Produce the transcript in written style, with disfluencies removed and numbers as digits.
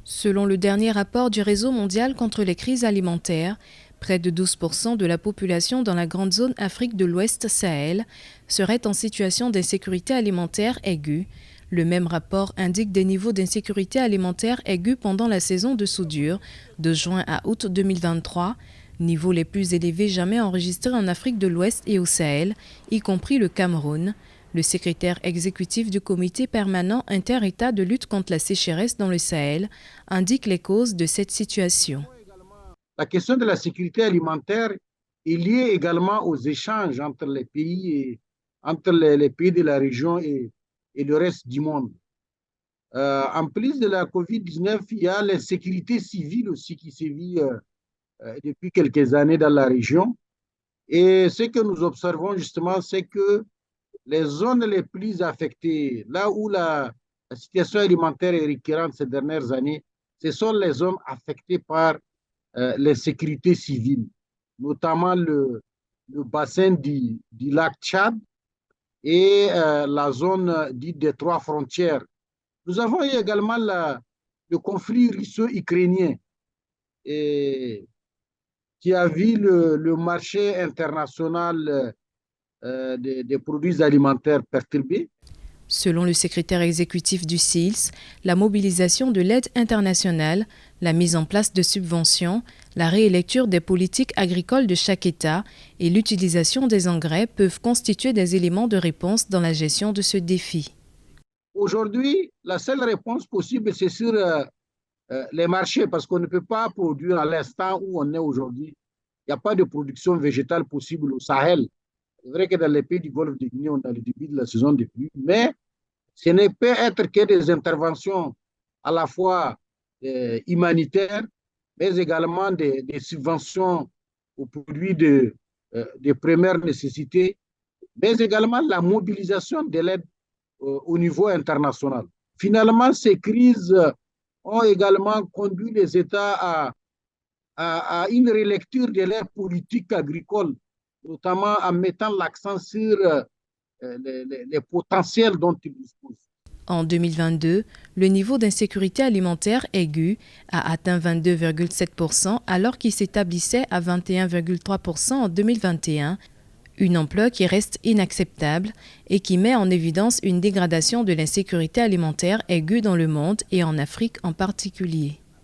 Selon le dernier rapport du Réseau mondial contre les crises alimentaires, près de 12% de la population dans la grande zone Afrique de l'Ouest Sahel serait en situation d'insécurité alimentaire aiguë. Le même rapport indique des niveaux d'insécurité alimentaire aiguë pendant la saison de soudure, de juin à août 2023, niveaux les plus élevés jamais enregistrés en Afrique de l'Ouest et au Sahel, y compris le Cameroun. Le secrétaire exécutif du comité permanent inter-État de lutte contre la sécheresse dans le Sahel indique les causes de cette situation. La question de la sécurité alimentaire est liée également aux échanges entre les pays, entre les pays de la région et le reste du monde. En plus de la COVID-19, il y a l'insécurité civile aussi qui sévit depuis quelques années dans la région. Et ce que nous observons justement, c'est que les zones les plus affectées, là où la situation alimentaire est récurrente ces dernières années, ce sont les zones affectées par l'insécurité civile, notamment le bassin du lac Tchad et la zone dite des trois frontières. Nous avons eu également le conflit russo-ukrainien qui a vu le marché international des produits alimentaires perturbé. Selon le secrétaire exécutif du CILS, la mobilisation de l'aide internationale, la mise en place de subventions, la réélecture des politiques agricoles de chaque État et l'utilisation des engrais peuvent constituer des éléments de réponse dans la gestion de ce défi. Aujourd'hui, la seule réponse possible, c'est sur les marchés, parce qu'on ne peut pas produire à l'instant où on est aujourd'hui. Il n'y a pas de production végétale possible au Sahel. C'est vrai que dans les pays du Golfe de Guinée, on a le début de la saison des pluies, mais ce ne peut être que des interventions à la fois humanitaires, mais également des subventions aux produits de première nécessité, mais également la mobilisation de l'aide au niveau international. Finalement, ces crises ont également conduit les États à une relecture de leur politique agricole, notamment en mettant l'accent sur les potentiels dont ils disposent. En 2022, le niveau d'insécurité alimentaire aiguë a atteint 22,7% alors qu'il s'établissait à 21,3% en 2021, une ampleur qui reste inacceptable et qui met en évidence une dégradation de l'insécurité alimentaire aiguë dans le monde et en Afrique en particulier.